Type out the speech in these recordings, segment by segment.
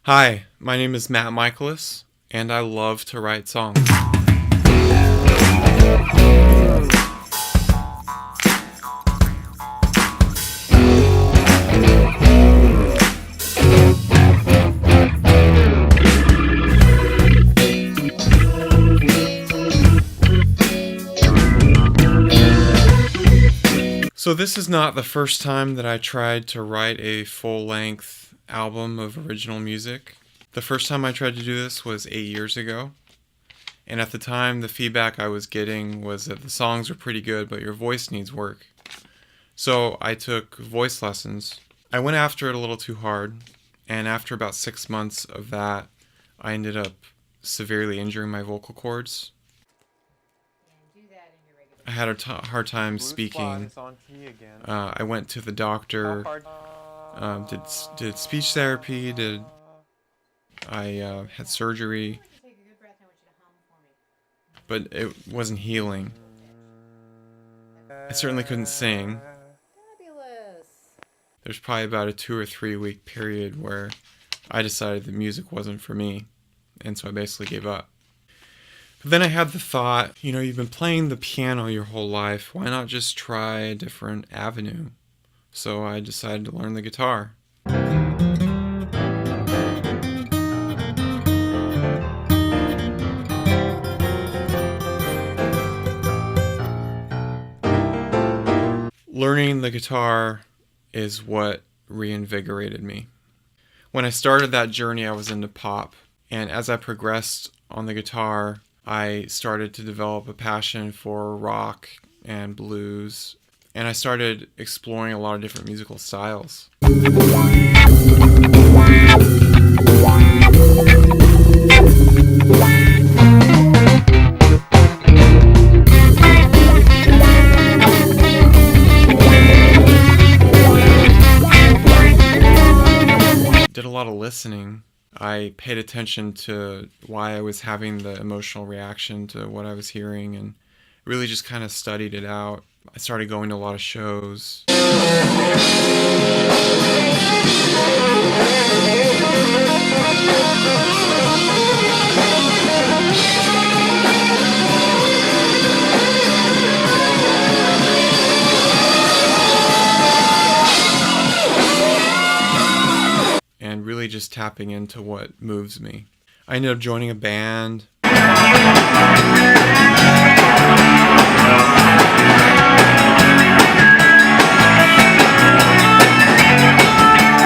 Hi, my name is Matt Michaelis, and I love to write songs. So this is not the first time that I tried to write a full-length album of original music. The first time I tried to do this was 8 years ago, and at the time the feedback I was getting was that the songs are pretty good, but your voice needs work. So I took voice lessons. I went after it a little too hard, and after about 6 months of that, I ended up severely injuring my vocal cords. I had a hard time speaking. I went to the doctor, did speech therapy, I had surgery, but it wasn't healing. I certainly couldn't sing. There's probably about a 2 or 3 week period where I decided that music wasn't for me, and so I basically gave up. But then I had the thought, you've been playing the piano your whole life, why not just try a different avenue? So I decided to learn the guitar. Learning the guitar is what reinvigorated me. When I started that journey, I was into pop, and as I progressed on the guitar, I started to develop a passion for rock and blues, and I started exploring a lot of different musical styles. Did a lot of listening. I paid attention to why I was having the emotional reaction to what I was hearing and really just kind of studied it out. I started going to a lot of shows. And really just tapping into what moves me. I ended up joining a band.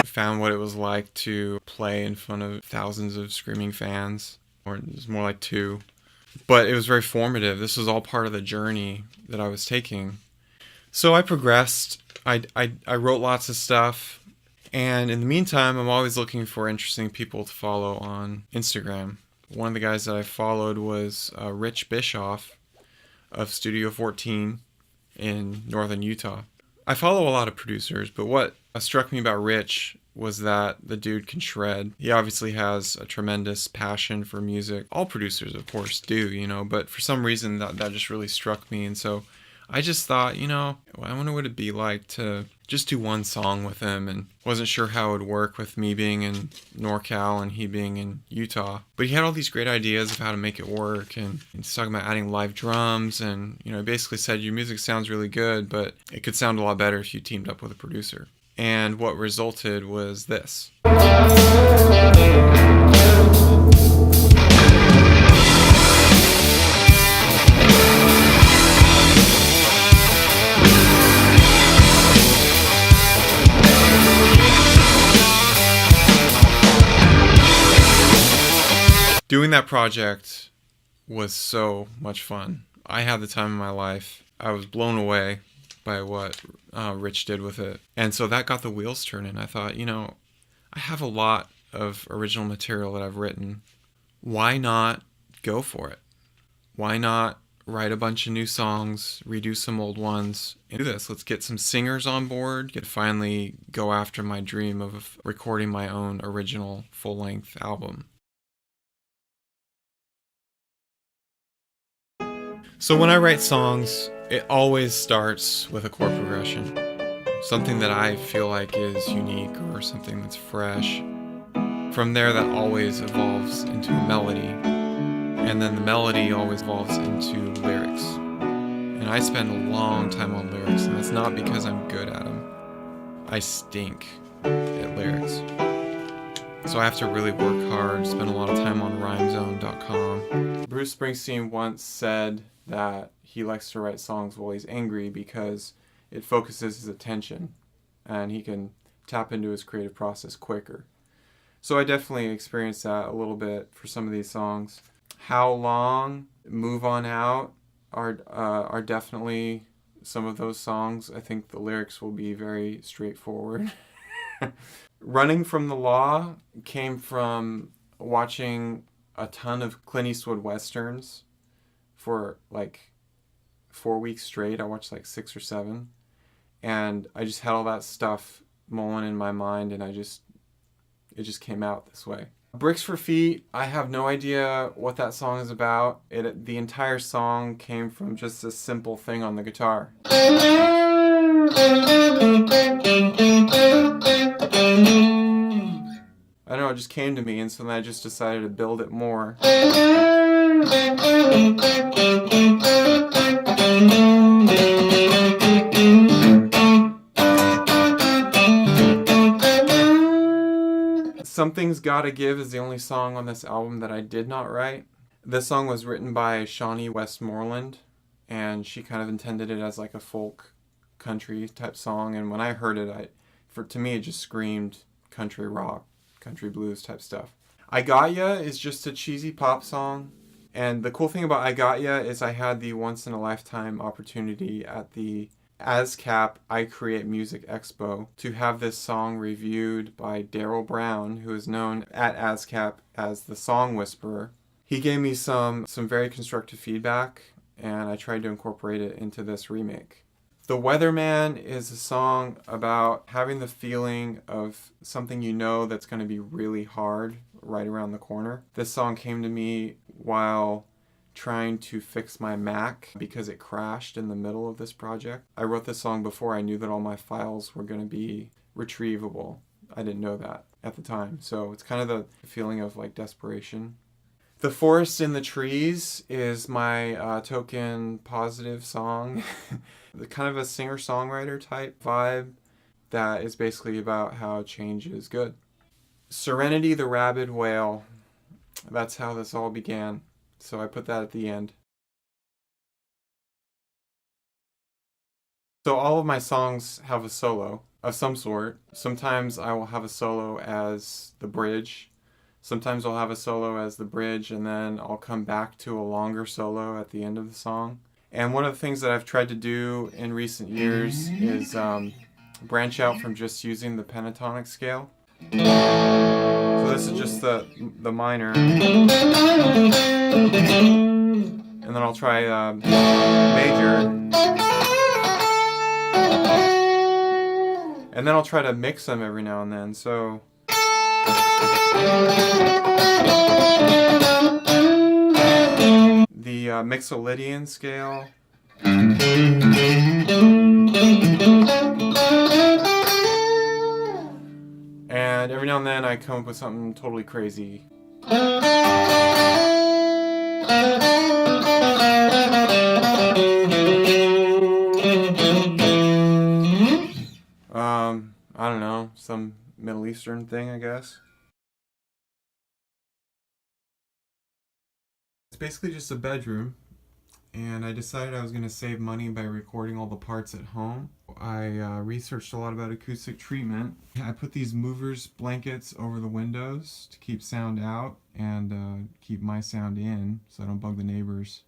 Found what it was like to play in front of thousands of screaming fans, or it was more like 2. But it was very formative. This was all part of the journey that I was taking. So I progressed. I wrote lots of stuff. And in the meantime, I'm always looking for interesting people to follow on Instagram. One of the guys that I followed was Rich Bischoff of Studio 14 in northern Utah. I follow a lot of producers, but what struck me about Rich was that the dude can shred. He obviously has a tremendous passion for music. All producers, of course, do, but for some reason that just really struck me. And so I just thought, I wonder what it'd be like to just do one song with him, and wasn't sure how it would work with me being in NorCal and he being in Utah. But he had all these great ideas of how to make it work, and he's talking about adding live drums, and he basically said your music sounds really good, but it could sound a lot better if you teamed up with a producer. And what resulted was this. Doing that project was so much fun. I had the time of my life. I was blown away by what Rich did with it. And so that got the wheels turning. I thought, I have a lot of original material that I've written. Why not go for it? Why not write a bunch of new songs, redo some old ones, and do this? Let's get some singers on board, finally go after my dream of recording my own original full-length album. So when I write songs, it always starts with a chord progression. Something that I feel like is unique or something that's fresh. From there, that always evolves into a melody, and then the melody always evolves into lyrics. And I spend a long time on lyrics, and that's not because I'm good at them. I stink at lyrics. So I have to really work hard, spend a lot of time on rhymezone.com. Bruce Springsteen once said that he likes to write songs while he's angry because it focuses his attention and he can tap into his creative process quicker. So I definitely experienced that a little bit for some of these songs. How Long, Move On Out are definitely some of those songs. I think the lyrics will be very straightforward. Running from the Law came from watching a ton of Clint Eastwood westerns for like 4 weeks straight. I watched like 6 or 7, and I just had all that stuff mulling in my mind, and it just came out this way. Bricks for Feet, I have no idea what that song is about. The entire song came from just a simple thing on the guitar. I don't know, it just came to me, and so then I just decided to build it more. Something's Gotta Give is the only song on this album that I did not write. This song was written by Shawnee Westmoreland, and she kind of intended it as like a folk country type song, and when I heard it, to me it just screamed country rock, country blues type stuff. I Got Ya is just a cheesy pop song, and the cool thing about I Got Ya is I had the once in a lifetime opportunity at the ASCAP I Create Music Expo to have this song reviewed by Darrell Brown, who is known at ASCAP as the Song Whisperer. He gave me some very constructive feedback, and I tried to incorporate it into this remake. The Weatherman is a song about having the feeling of something you know that's going to be really hard right around the corner. This song came to me while trying to fix my Mac because it crashed in the middle of this project. I wrote this song before I knew that all my files were going to be retrievable. I didn't know that at the time, so it's kind of the feeling of like desperation. The Forest in the Trees is my token positive song. Kind of a singer-songwriter type vibe that is basically about how change is good. Serenity, the Rabid Whale. That's how this all began. So I put that at the end. So all of my songs have a solo of some sort. Sometimes I will have a solo as the bridge. Sometimes I'll have a solo as the bridge, and then I'll come back to a longer solo at the end of the song. And one of the things that I've tried to do in recent years is branch out from just using the pentatonic scale. So this is just the minor. And then I'll try major. And then I'll try to mix them every now and then. So the Mixolydian scale. And every now and then I come up with something totally crazy. I don't know, some Middle Eastern thing, I guess. It's basically just a bedroom, and I decided I was going to save money by recording all the parts at home. I researched a lot about acoustic treatment. I put these movers blankets over the windows to keep sound out and keep my sound in so I don't bug the neighbors.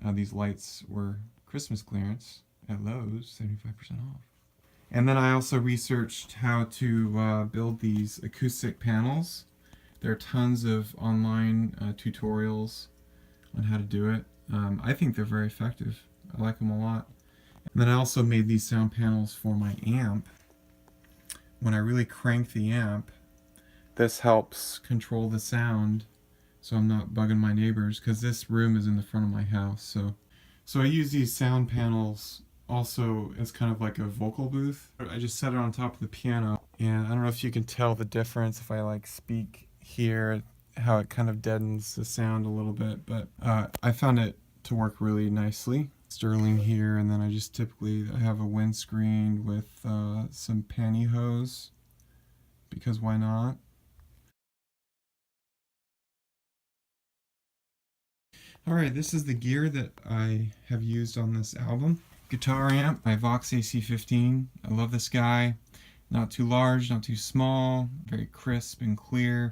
These lights were Christmas clearance at Lowe's, 75% off. And then I also researched how to build these acoustic panels. There are tons of online tutorials on how to do it. I think they're very effective. I like them a lot. And then I also made these sound panels for my amp. When I really crank the amp, this helps control the sound so I'm not bugging my neighbors, because this room is in the front of my house. So I use these sound panels also as kind of like a vocal booth. I just set it on top of the piano, and I don't know if you can tell the difference if I like speak here, how it kind of deadens the sound a little bit, but I found it to work really nicely. Sterling here, and then I just typically have a windscreen with some pantyhose, because why not? Alright, this is the gear that I have used on this album. Guitar amp by Vox AC15. I love this guy. Not too large, not too small, very crisp and clear.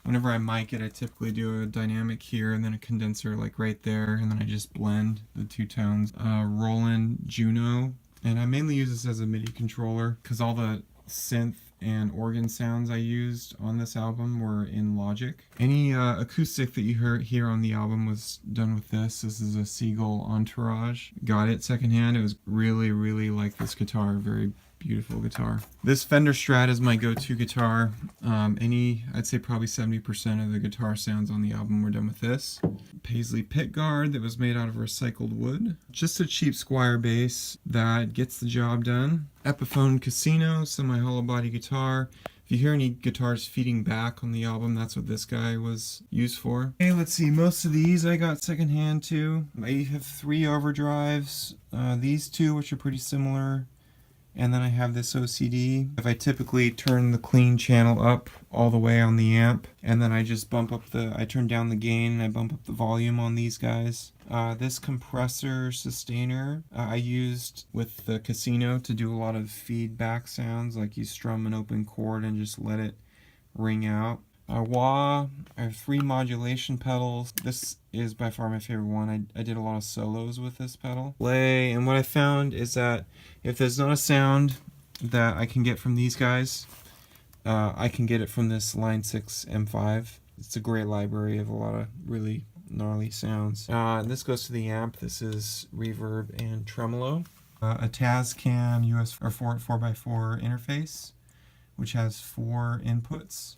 Whenever I mic it, I typically do a dynamic here and then a condenser like right there, and then I just blend the two tones. Roland Juno, and I mainly use this as a MIDI controller because all the synth and organ sounds I used on this album were in Logic. Any acoustic that you hear on the album was done with this. This is a Seagull Entourage. Got it secondhand. It was really like this guitar. Very beautiful guitar. This Fender Strat is my go-to guitar. I'd say probably 70% of the guitar sounds on the album were done with this. Paisley pickguard that was made out of recycled wood. Just a cheap Squier bass that gets the job done. Epiphone Casino, semi-hollow body guitar. If you hear any guitars feeding back on the album, that's what this guy was used for. Okay, let's see, most of these I got secondhand too. I have 3 overdrives. These two, which are pretty similar. And then I have this OCD. If I typically turn the clean channel up all the way on the amp, and then I just I turn down the gain and I bump up the volume on these guys. This compressor sustainer I used with the Casino to do a lot of feedback sounds, like you strum an open chord and just let it ring out. Wah, I have 3 modulation pedals. This is by far my favorite one. I did a lot of solos with this pedal. Play, and what I found is that if there's not a sound that I can get from these guys, I can get it from this Line 6 M5. It's a great library of a lot of really gnarly sounds. This goes to the amp. This is reverb and tremolo. A Tascam US or 4x4 interface, which has 4 inputs,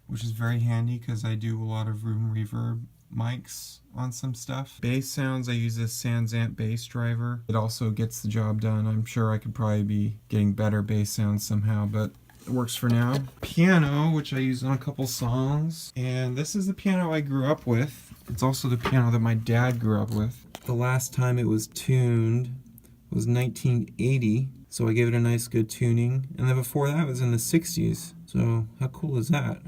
which is very handy because I do a lot of room reverb mics on some stuff. Bass sounds, I use this SansAmp bass driver. It also gets the job done. I'm sure I could probably be getting better bass sounds somehow, but it works for now. Piano, which I use on a couple songs. And this is the piano I grew up with. It's also the piano that my dad grew up with. The last time it was tuned was 1980. So I gave it a nice good tuning. And then before that it was in the 60s. So how cool is that?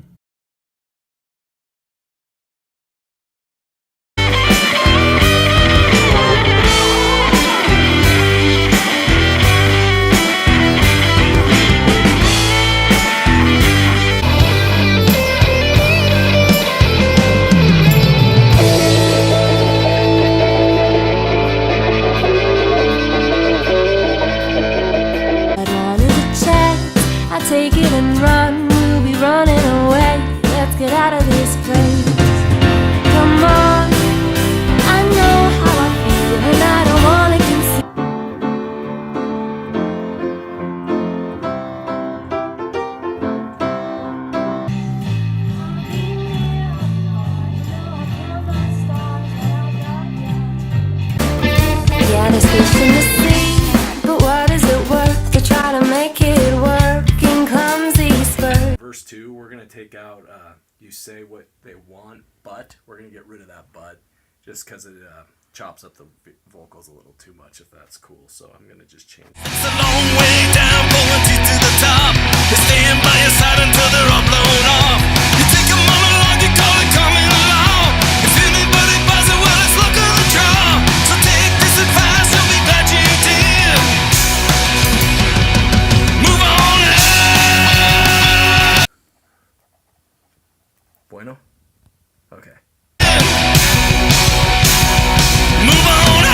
Take it and run, we'll be running away. Let's get out of this place. Come on, I know how I feel, and I don't wanna conceal. Yeah, there's fish in the sea, but what is it worth to try to make it work? Verse 2, we're going to take out, you say what they want, but we're going to get rid of that but, just because it chops up the vocals a little too much, if that's cool, so I'm going to just change it. It's a long way down, pulling teeth to the top. They stand by your side until they're all blown off. You take a monologue, you call it coming along. If anybody buys it, well, it's luck of the draw. So take this advice, you'll be glad you did. Move on. Bueno? Okay. Move on.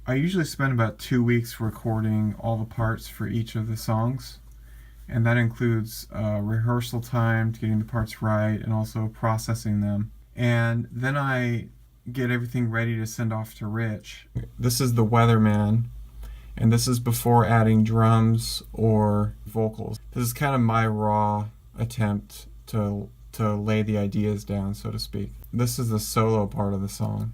I usually spend about 2 weeks recording all the parts for each of the songs, and that includes rehearsal time to getting the parts right and also processing them. And then I get everything ready to send off to Rich. This is the Weatherman, and this is before adding drums or vocals. This is kind of my raw attempt to lay the ideas down, so to speak. This is the solo part of the song.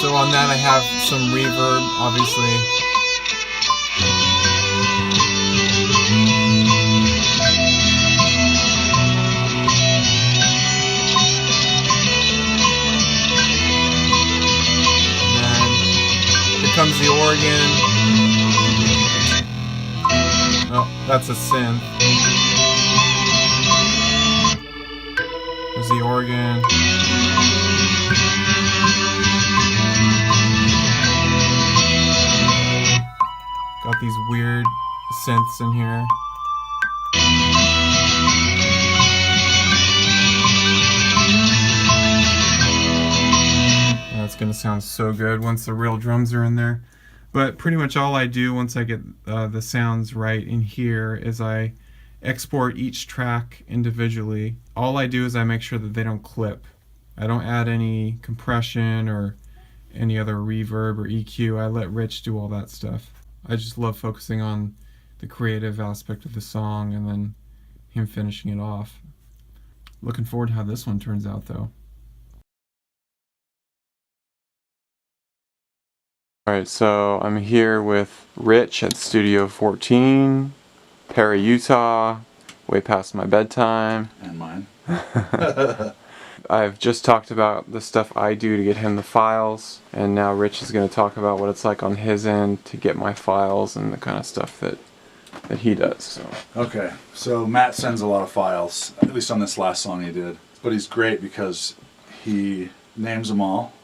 So on that I have some reverb, obviously. And then here comes the organ. Oh, that's a synth. There's the organ. Got these weird synths in here. That's gonna sound so good once the real drums are in there. But pretty much all I do once I get the sounds right in here is I export each track individually. All I do is I make sure that they don't clip. I don't add any compression or any other reverb or EQ. I let Rich do all that stuff. I just love focusing on the creative aspect of the song and then him finishing it off. Looking forward to how this one turns out though. Alright, so I'm here with Rich at Studio 14, Perry, Utah, way past my bedtime. And mine. I've just talked about the stuff I do to get him the files, and now Rich is going to talk about what it's like on his end to get my files and the kind of stuff that he does. So. Okay, so Matt sends a lot of files, at least on this last song he did. But he's great because he names them all,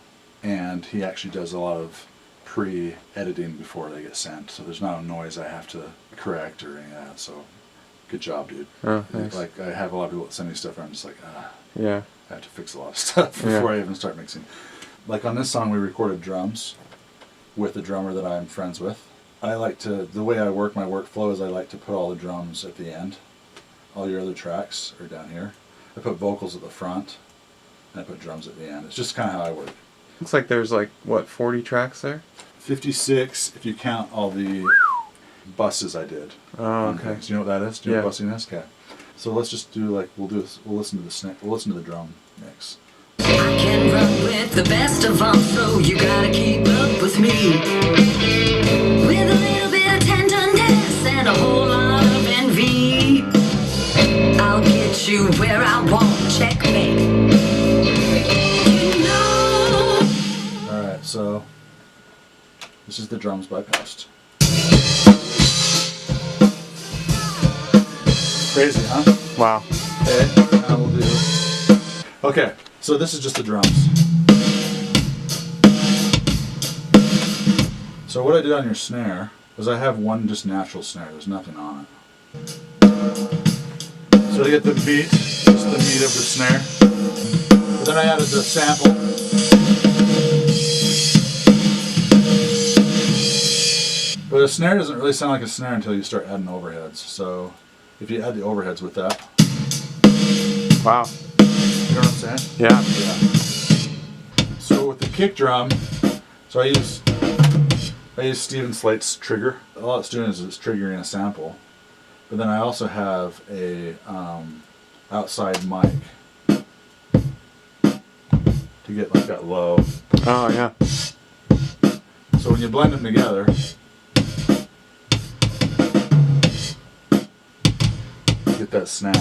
and he actually does a lot of pre-editing before they get sent. So there's not a noise I have to correct or any of that. So good job, dude. Oh, thanks. Like I have a lot of people that send me stuff and I'm just like, yeah. I have to fix a lot of stuff before I even start mixing. Like on this song we recorded drums with a drummer that I'm friends with. I like to, the way I work my workflow is I like to put all the drums at the end. All your other tracks are down here. I put vocals at the front and I put drums at the end. It's just kind of how I work. Looks like there's like, what, 40 tracks there? 56 if you count all the buses I did. Oh, okay. Do you know what that is? Do you know Yeah. what bussing is? Okay. So let's just do like, we'll listen to the snare, we'll listen to the drum mix. I can run with the best of them, so you gotta keep up with me. With a little bit of tenderness and a whole lot of envy, I'll get you where I want. Checkmate. You know. Alright, so this is the drums bypassed. Crazy, huh? Wow. Okay, now we'll do... Okay, so this is just the drums. So what I did on your snare was I have one just natural snare, there's nothing on it. So to get the beat, just the meat of the snare. But then I added the sample. But a snare doesn't really sound like a snare until you start adding overheads. So if you add the overheads with that. Wow. You know what I'm saying? Yeah. Yeah. So with the kick drum, so I use Steven Slate's trigger. All it's doing is it's triggering a sample. But then I also have a outside mic to get like that low. Oh, yeah. So when you blend them together, you get that snap.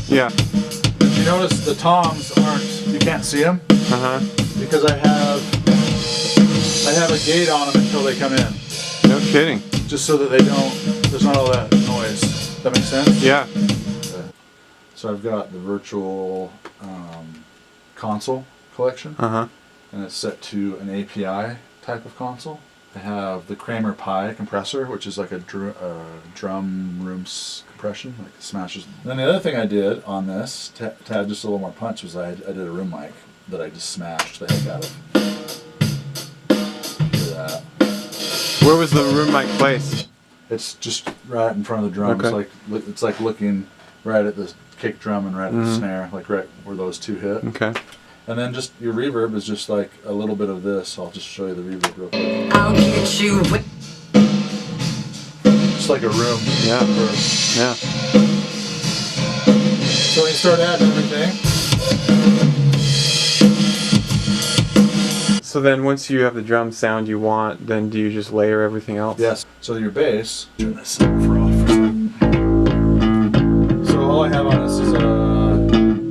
Yeah. If you notice the toms aren't, you can't see them Uh-huh. because I have a gate on them until they come in. No kidding. Just so that they don't, there's not all that noise. That makes sense? Yeah. Okay. So I've got the virtual console collection, Uh-huh. and it's set to an API type of console. I have the Kramer Pi compressor, which is like a drum room compression, like it smashes. And then the other thing I did on this, to add just a little more punch, was I did a room mic that I just smashed the heck out of. Hear that. Where was the room mic placed? It's just right in front of the drum. Okay. It's like looking right at the kick drum and right at the snare, like right where those two hit. Okay. And then just your reverb is just like a little bit of this. I'll just show you the reverb real quick. I'll get you Just like a room. Yeah. Reverb. Yeah. So when you start adding everything. So then once you have the drum sound you want, then do you just layer everything else? Yes. So your bass. Turn this up for off for a second. So all I have on this is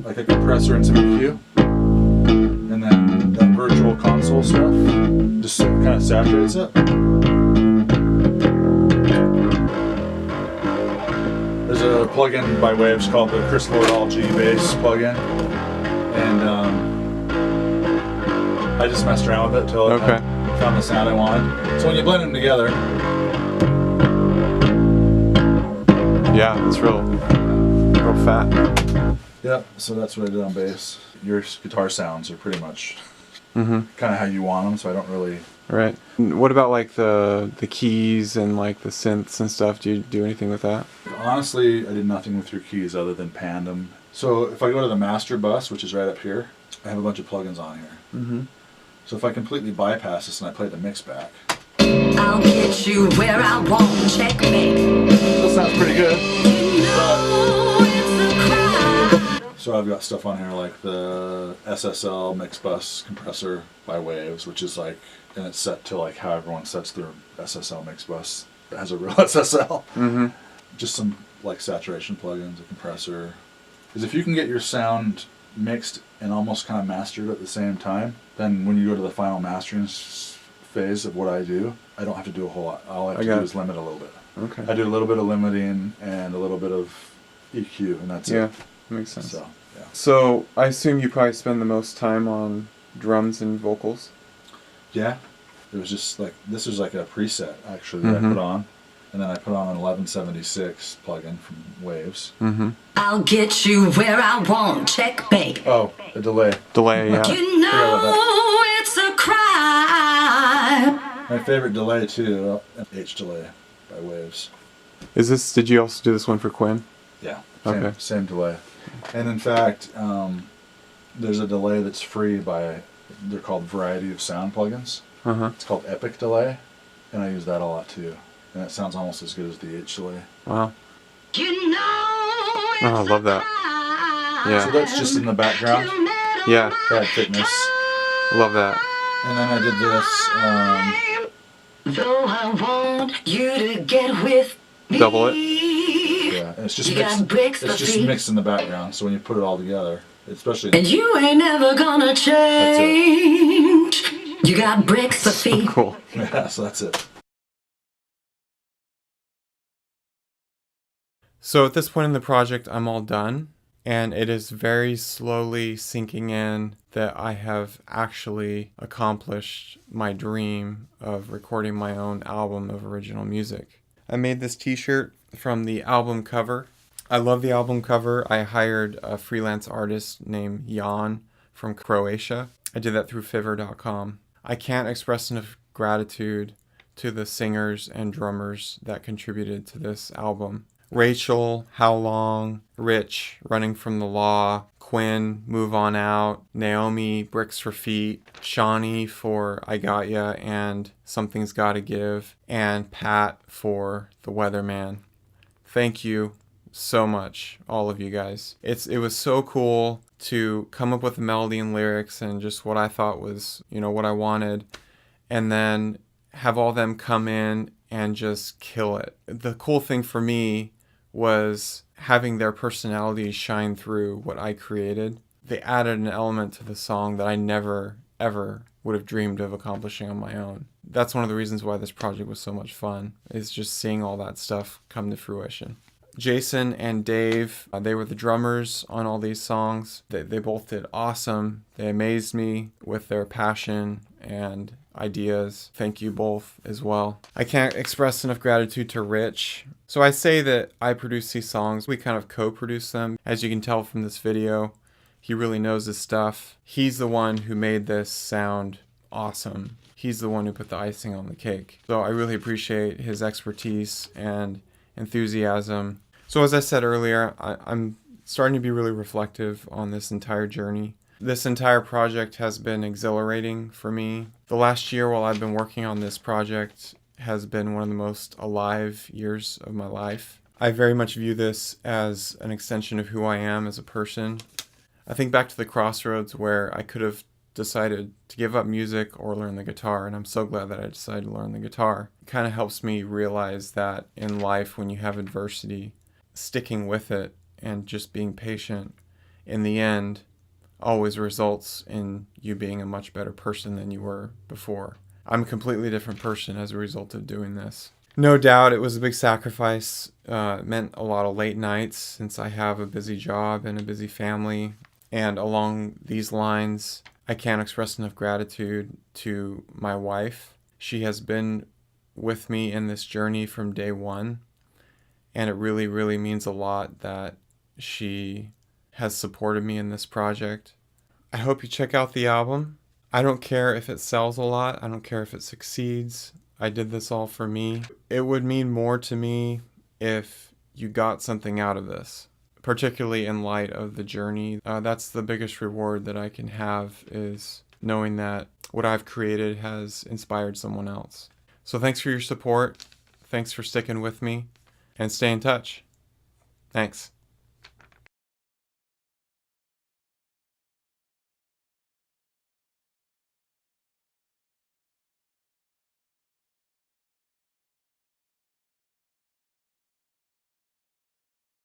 like a compressor and some EQ. And then that virtual console stuff just kind of saturates it. There's a plugin by Waves called the Chris Lord G Bass plugin, and I just messed around with it till I found the sound I wanted. So when you blend them together, yeah, it's real fat. yep. So that's what I did on bass. Your guitar sounds are pretty much kind of how you want them, so I don't really. Right. What about like the keys and like the synths and stuff? Do you do anything with that? Honestly, I did nothing with your keys other than panned them. So if I go to the master bus, which is right up here, I have a bunch of plugins on here. So if I completely bypass this and I play the mix back, I'll get you where I want. Checkmate. still sounds pretty good. No, it's a crime. So I've got stuff on here like the SSL mix bus compressor by Waves, which is like, and it's set to like how everyone sets their SSL mix bus. It has a real SSL. Just some like saturation plugins, a compressor. Because if you can get your sound mixed and almost kind of mastered at the same time, then when you go to the final mastering phase of what I do, I don't have to do a whole lot. All I have to do is limit a little bit. Okay. I do a little bit of limiting and a little bit of EQ, and that's Yeah, it. makes sense. So, yeah. So I assume you probably spend the most time on drums and vocals. Yeah. It was just like, this was like a preset actually that I put on. And then I put on an 1176 plugin from Waves. I'll get you where I want. Checkmate. Oh, a delay. Delay, yeah. You know it's a crime. My favorite delay too, H delay by Waves. Did you also do this one for Quinn? Yeah. Okay. Same delay. And in fact, there's a delay that's free they're called Variety of Sound plugins. It's called Epic Delay, and I use that a lot too. And it sounds almost as good as the H delay. Wow. You know it's Oh, I love that. So Yeah. that's just in the background. Yeah. Bad Fitness. Love that. And then I did this. So I want you to get with me. Double it. Yeah, and it's just You mixed. got bricks It's for just feet. mixed in the background. So when you put it all together, especially. And you ain't never gonna change. You got bricks for feet. Cool. Yeah, so that's it. So at this point in the project, I'm all done, and it is very slowly sinking in that I have actually accomplished my dream of recording my own album of original music. I made this t-shirt from the album cover. I love the album cover. I hired a freelance artist named Jan from Croatia. I did that through Fiverr.com. I can't express enough gratitude to the singers and drummers that contributed to this album. Rachel, How Long, Rich, Running from the Law, Quinn, Move On Out, Naomi, Bricks for Feet, Shawnee for I Got Ya and Something's Gotta Give, and Pat for The Weatherman. Thank you so much, all of you guys. It was so cool to come up with a melody and lyrics and just what I thought was, what I wanted, and then have all them come in and just kill it. The cool thing for me was having their personalities shine through what I created. They added an element to the song that I never, ever would have dreamed of accomplishing on my own. That's one of the reasons why this project was so much fun, is just seeing all that stuff come to fruition. Jason and Dave, they were the drummers on all these songs. They both did awesome. They amazed me with their passion, and ideas. Thank you both as well. I can't express enough gratitude to Rich. So I say that I produce these songs. We kind of co-produce them. As you can tell from this video, he really knows his stuff. He's the one who made this sound awesome. He's the one who put the icing on the cake. So I really appreciate his expertise and enthusiasm. So as I said earlier, I'm starting to be really reflective on this entire journey. This entire project has been exhilarating for me. The last year while I've been working on this project has been one of the most alive years of my life. I very much view this as an extension of who I am as a person. I think back to the crossroads where I could have decided to give up music or learn the guitar, and I'm so glad that I decided to learn the guitar. It kind of helps me realize that in life, when you have adversity, sticking with it and just being patient, in the end, always results in you being a much better person than you were before. I'm a completely different person as a result of doing this. No doubt it was a big sacrifice. It meant a lot of late nights since I have a busy job and a busy family. And along these lines, I can't express enough gratitude to my wife. She has been with me in this journey from day one. And it really, really means a lot that she has supported me in this project. I hope you check out the album. I don't care if it sells a lot. I don't care if it succeeds. I did this all for me. It would mean more to me if you got something out of this, particularly in light of the journey. That's the biggest reward that I can have, is knowing that what I've created has inspired someone else. So thanks for your support. Thanks for sticking with me, and stay in touch. Thanks.